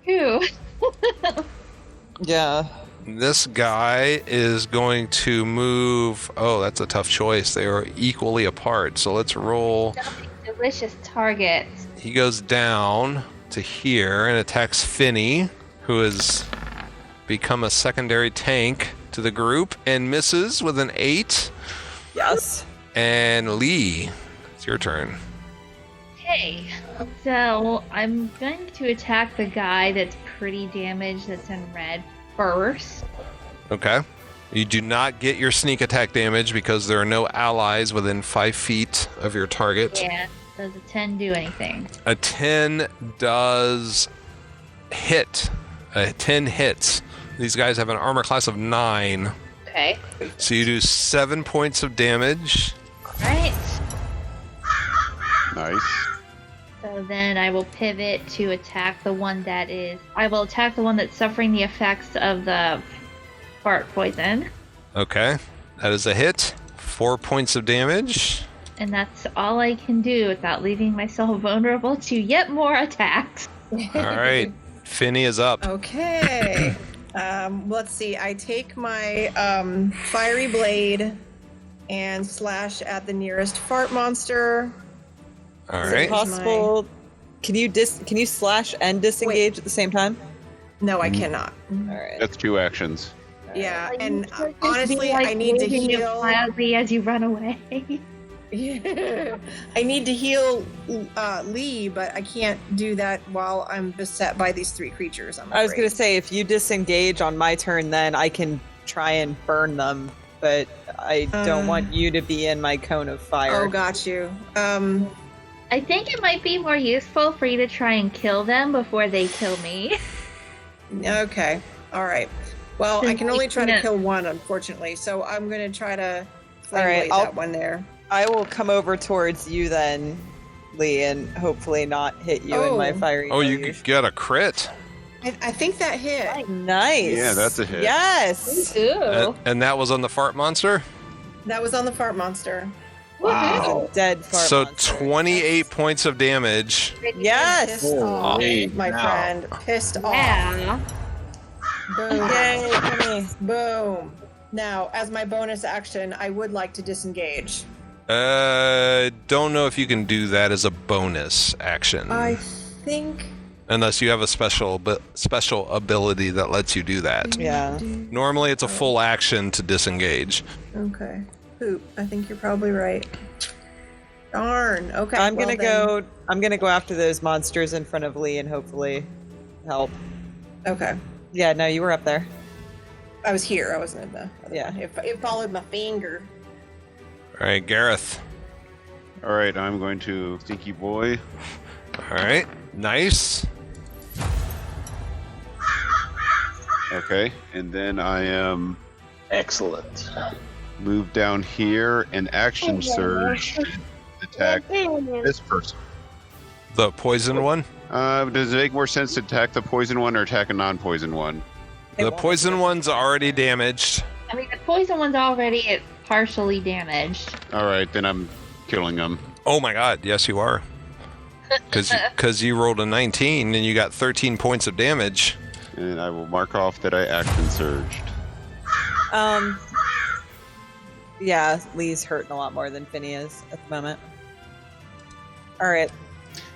Who? Yeah. This guy is going to move. Oh, that's a tough choice. They are equally apart. So let's roll. Delicious targets. He goes down to here and attacks Finney, who has become a secondary tank to the group, and misses with an 8. Yes. And Lee, it's your turn. Okay, so I'm going to attack the guy that's pretty damaged, that's in red, first. Okay. You do not get your sneak attack damage because there are no allies within 5 feet of your target. Yeah, does a 10 do anything? A 10 does hit. A 10 hits. These guys have an armor class of 9. Okay. So you do 7 points of damage. Alright. Nice. So then I will pivot to attack the one that is... I will attack the one that's suffering the effects of the fart poison. Okay. That is a hit. 4 points of damage. And that's all I can do without leaving myself vulnerable to yet more attacks. All right. Finny is up. Okay. Let's see. I take my fiery blade and slash at the nearest fart monster. All Is right. it possible? Can you slash and disengage at the same time? No, I cannot. All right. That's 2 actions. Yeah, and Just honestly, be, like, I need to waving it heal. wildly as you run away. I need to heal Lee, but I can't do that while I'm beset by these 3 creatures. I was going to say, if you disengage on my turn, then I can try and burn them, but I don't want you to be in my cone of fire. Oh, got you. I think it might be more useful for you to try and kill them before they kill me. Okay. All right. Well, I Since can only try to can't- kill one, unfortunately. So I'm going to try to All right, flame blade that one there. I will come over towards you then, Lee, and hopefully not hit you in my fiery Oh, you deluge. got a crit. I think that hit. Nice. Yeah, that's a hit. Yes. Ooh. And that was on the fart monster? That was on the fart monster. Wow. Dead fart So monster. 28 points of damage. Yes. Pissed off, Holy my cow. friend. Pissed off. Yeah. Boom. Yay, Penny. Boom. Now, as my bonus action, I would like to disengage. Don't know if you can do that as a bonus action. I think. Unless you have a special ability that lets you do that. Yeah. Normally it's a full action to disengage. Okay. Poop. I think you're probably right. Darn. Okay. I'm well gonna go after those monsters in front of Lee and hopefully help. then. Okay. Yeah, no, you were up there. I was here. I wasn't in the. Yeah. It followed my finger. All right, Gareth. All right, I'm going to Stinky Boy. All right, nice. Okay, and then I am Excellent. moved down here and action surge attack this person. The poison one? Does it make more sense to attack the poison one or attack a non-poison one? The poison one's already damaged. I mean, the poison one's already partially damaged. All right, then I'm killing them. Oh my god, yes you are. Because you rolled a 19 and you got 13 points of damage. And I will mark off that I action surged. Yeah, Lee's hurting a lot more than Finny is at the moment. All right,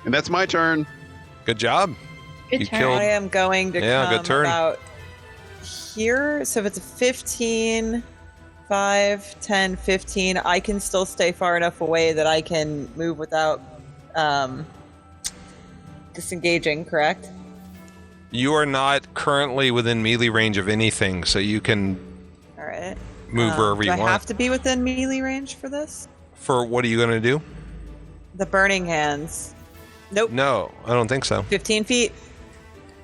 And that's my turn. Good job. Good You turn. killed- I am going to Yeah, come good turn. about here. So if it's a 15, 5, 10, 15, I can still stay far enough away that I can move without disengaging, correct? You are not currently within melee range of anything, so you can All right. move wherever do you I want. have to be within melee range for this? For what are you going to do? The burning hands. Nope. No, I don't think so. 15 feet.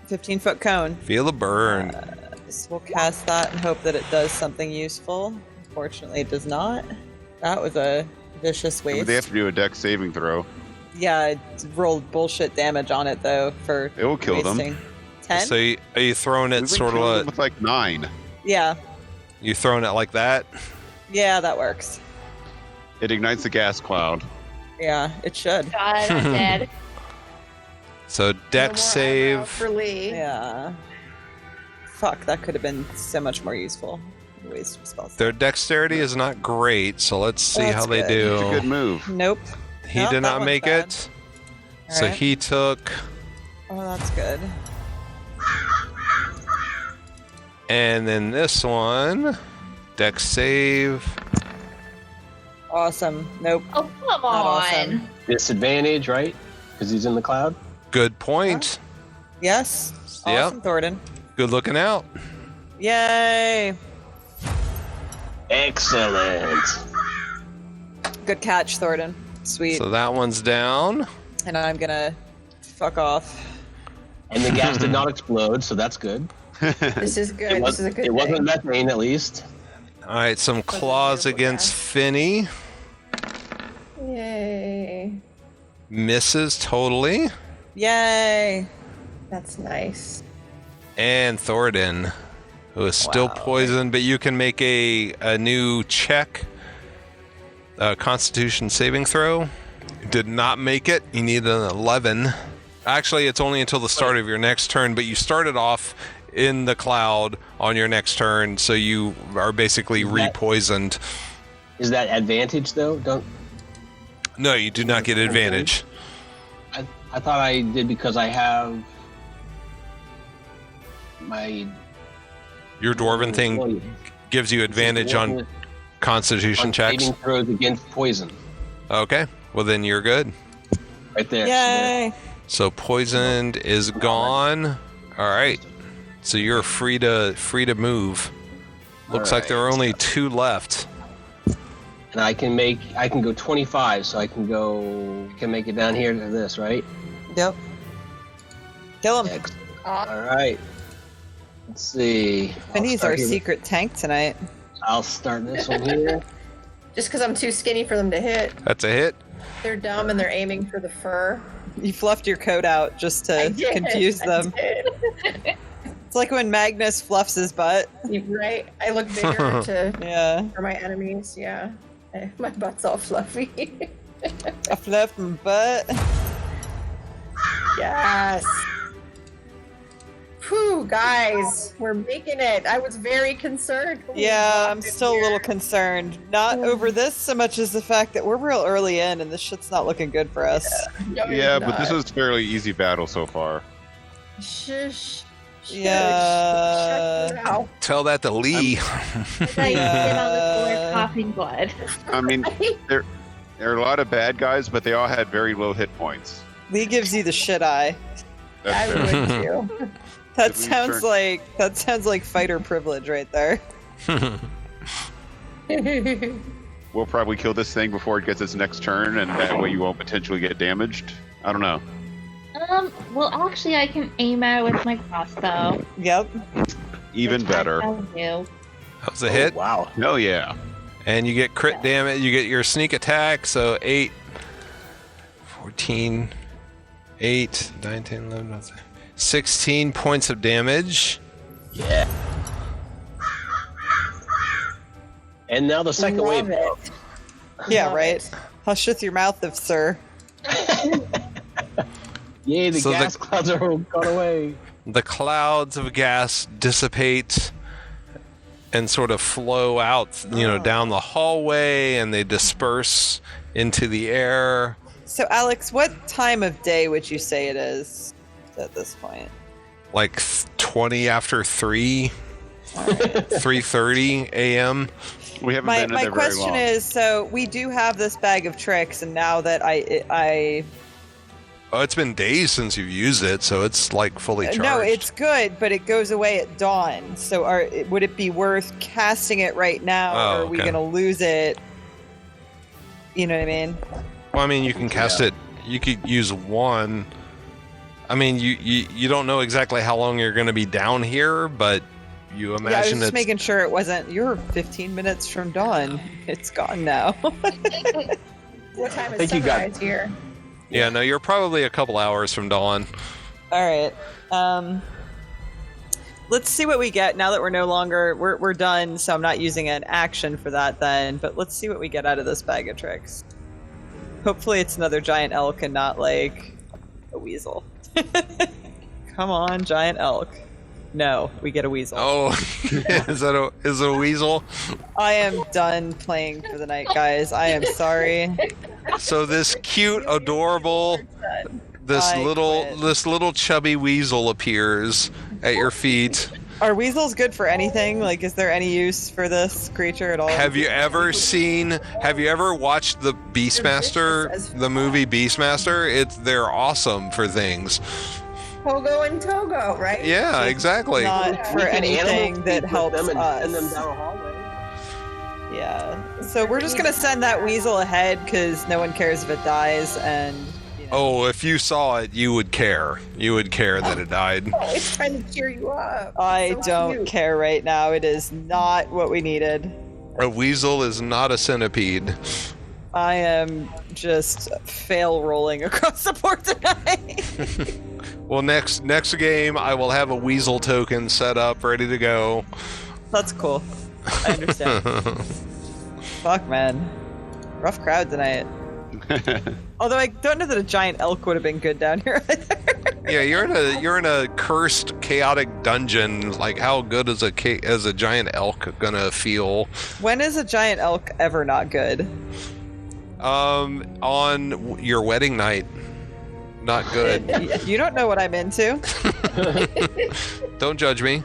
15-foot cone. Feel the burn. So we'll cast that and hope that it does something useful. Unfortunately, it does not. That was a vicious waste. They have to do a dex saving throw. Yeah, I rolled bullshit damage on it, though, for It will kill them. wasting. 10? So are you throwing it We've been sort killing them of with like 9. Yeah. you throwing it like that? Yeah, that works. It ignites the gas cloud. Yeah, it should. God, I'm dead. So No deck more save. eyebrows for Lee. Yeah. Fuck, that could have been so much more useful. Waste of spells. Their dexterity is not great, so let's see That's how they good. do. It's a good move. Nope. He Nope, did that not one's make bad. it. All So right. he took, Oh, that's good. and then this one, deck save. Awesome. Nope. Oh, come Not on. awesome. Disadvantage, right? Because he's in the cloud. Good point. Yes. Yep. Awesome, Thornton. Good looking out. Yay. Excellent. Good catch, Thornton. Sweet. So that one's down. And I'm gonna fuck off. And the gas did not explode, so that's good. This is good. This is a good It wasn't thing. methane, at least. All right, some claws beautiful against gas. Finny. Yay. Misses totally. Yay! That's nice. And Thoradin, who is still poisoned, but you can make a new check. Constitution saving throw. Did not make it. You need an 11. Actually, it's only until the start of your next turn, but you started off in the cloud on your next turn, so you are basically re-poisoned. Is that advantage, though? No, you do not get advantage. I thought I did because I have your dwarven thing gives you advantage on Constitution checks. Saving throws against poison. Okay, well then you're good. Right there. Yay! So poisoned is gone. All right, so you're free to move. Looks like there are only 2 left. And I can go 25, so I can make it down here to this, right? Yep. Kill him. All right. Let's see. Finney's our secret tank tonight. I'll start this one here. Just because I'm too skinny for them to hit. That's a hit. They're dumb and they're aiming for the fur. You fluffed your coat out just to confuse them. It's like when Magnus fluffs his butt. Right? I look bigger for my enemies, yeah. My butt's all fluffy. I fluffed my butt. Yes. Whew, guys, we're making it. I was very concerned. Yeah, I'm still a little concerned. Not over this so much as the fact that we're real early in and this shit's not looking good for us. Yeah, but this is a fairly easy battle so far. Shush. Yeah. Tell that to Lee. Like, get on the floor coughing blood. I mean, there are a lot of bad guys, but they all had very low hit points. Lee gives you the shit eye. I would too. That sounds like fighter privilege right there. We'll probably kill this thing before it gets its next turn, and that way you won't potentially get damaged. I don't know. Well, actually, I can aim at it with my crossbow. Yep. Even better. That was a hit. Wow. Hell yeah. And you get crit damage. You get your sneak attack. So 8, 14, 8, 9, 10, 11, 16 points of damage. Yeah. And now the second wave. Yeah, right. Husheth your mouth, sir. Yay, the gas clouds are gone away. The clouds of gas dissipate and sort of flow out, down the hallway, and they disperse into the air. So, Alex, what time of day would you say it is at this point? Like 20 after 3, 3:30 a.m. We haven't been in there very long. My question is, so we do have this bag of tricks, and now that I Oh, it's been days since you've used it, so it's like fully charged. No, it's good, but it goes away at dawn. So would it be worth casting it right now, or are we going to lose it? You know what I mean? Well, I mean, you can cast it. You could use one. I mean, you don't know exactly how long you're going to be down here, but you imagine I was just making sure it wasn't. You're 15 minutes from dawn. It's gone now. What time is sunrise here? Yeah, no, you're probably a couple hours from dawn. All right. Let's see what we get now that we're no longer we're done. So I'm not using an action for that then. But let's see what we get out of this bag of tricks. Hopefully, it's another giant elk and not like a weasel. Come on, giant elk. No, we get a weasel. Oh, is it a weasel? I am done playing for the night, guys. I am sorry. So this cute, adorable, this little chubby weasel appears at your feet. Are weasels good for anything? Like, is there any use for this creature at all? Have you ever watched the Beastmaster, the movie Beastmaster? They're awesome for things. Pogo and Togo, right? Yeah, exactly. Not for anything that helps them and us. send them down a hallway. Yeah. So we're just gonna send that weasel ahead because no one cares if it dies, and. Oh, if you saw it, you would care. You would care that it died. Oh, it's trying to cheer you up. I don't care right now. It is not what we needed. A weasel is not a centipede. I am just fail rolling across the board tonight. Well, next game, I will have a weasel token set up, ready to go. That's cool. I understand. Fuck, man. Rough crowd tonight. Although I don't know that a giant elk would have been good down here either. Yeah, you're in a cursed, chaotic dungeon. Like, how good is a giant elk gonna feel? When is a giant elk ever not good? On your wedding night, not good. You don't know what I'm into. Don't judge me.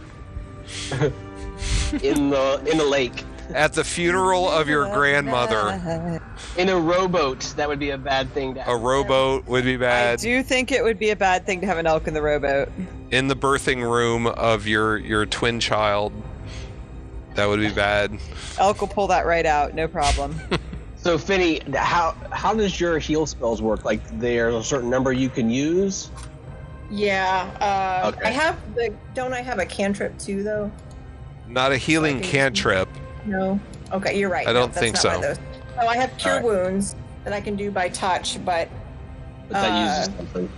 In the lake. At the funeral of your grandmother. In a rowboat, that would be a bad thing to have. A rowboat would be I bad. do think it would be a bad thing to have an elk in the rowboat. In the birthing room of your twin child. That would be bad. Elk will pull that right out, no problem. So, Finny, how does your heal spells work? Like, there's a certain number you can use? Yeah. Okay. I have don't I have a cantrip too, though? Not a healing cantrip. No. Okay, you're right. I don't that's think not so. one of those. So I have cure All right. wounds that I can do by touch, but That uses something.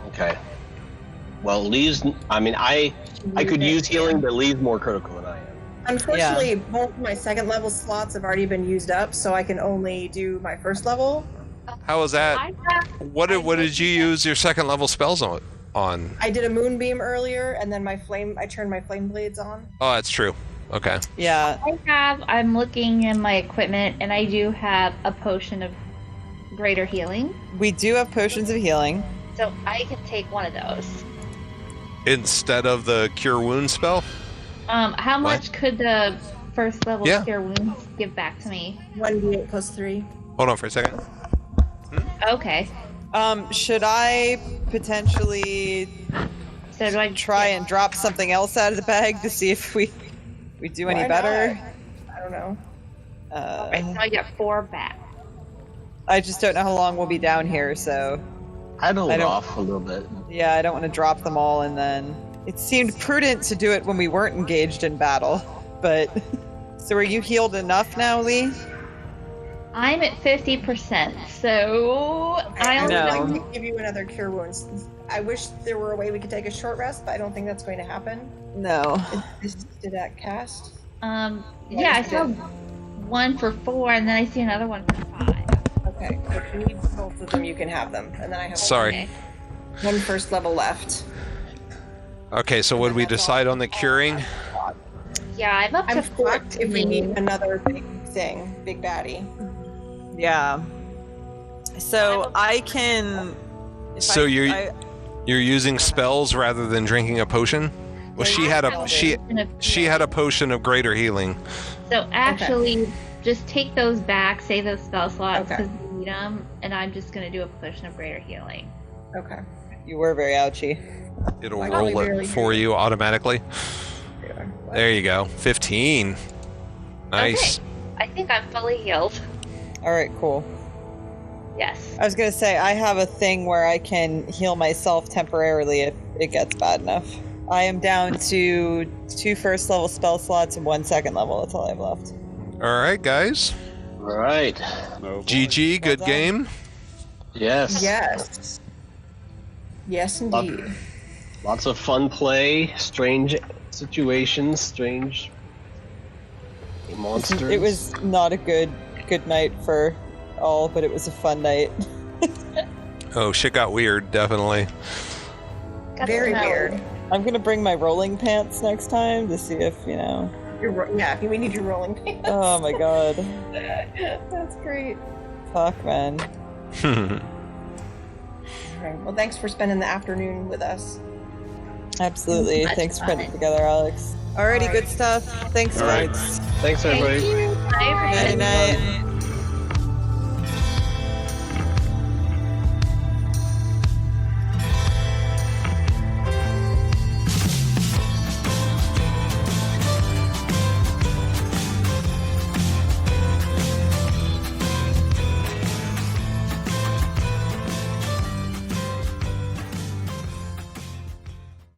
Okay. Well, Lee's. I mean, I could use healing, but Lee's more critical than I am. unfortunately, both of my second level slots have already been used up, so I can only do my first level. How was that? What did you use your second level spells on? I did a moonbeam earlier, and then I turned my flame blades on. Oh, that's true. Okay. Yeah. I'm looking in my equipment, and I do have a potion of greater healing. We do have potions of healing. So I can take one of those. Instead of the cure wound spell? How much could the first level cure wounds give back to me? 1d8 plus 3. Hold on for a second. Okay. Should I potentially try and drop something else out of the bag to see if we do any better? I don't know. Alright, so I get 4 back. I just don't know how long we'll be down here, so... I'd hold off a little bit. Yeah, I don't want to drop them all, and then... It seemed prudent to do it when we weren't engaged in battle, but... So are you healed enough now, Lee? I'm at 50%, so... I only can give you another cure wounds. I wish there were a way we could take a short rest, but I don't think that's going to happen. No. Did that cast? Yeah, I saw one for 4, and then I see another one for 5. Okay, if you need both of them, you can have them. And then I have Sorry. one first level left. Okay, so would we decide on the curing? Yeah, I'm up to 14. If we need another big thing, big baddie. Yeah. So I can... So you're using spells rather than drinking a potion? Well, she had a potion of greater healing. So actually, just take those back, save those spell slots because we need them, and I'm just going to do a potion of greater healing. Okay. You were very ouchy. It'll roll it for you automatically. There you go. 15. Nice. Okay. I think I'm fully healed. Alright, cool. Yes. I was going to say, I have a thing where I can heal myself temporarily if it gets bad enough. I am down to 2 first level spell slots and 1 second level. That's all I have left. Alright, guys. Alright. GG, good game. Yes. Yes. Yes, indeed. Lots of fun play, strange situations, strange monsters. It was not a good night for all, but it was a fun night. Oh, shit got weird, definitely. Very weird. I'm gonna bring my rolling pants next time to see if, you know... we need your rolling pants. Oh my god. That's great. Fuck, man. Right. Well, thanks for spending the afternoon with us. Absolutely. Thanks for putting it together, Alex. Alrighty, good stuff. Thanks, folks. Thanks, everybody. Bye, everybody. Night-night.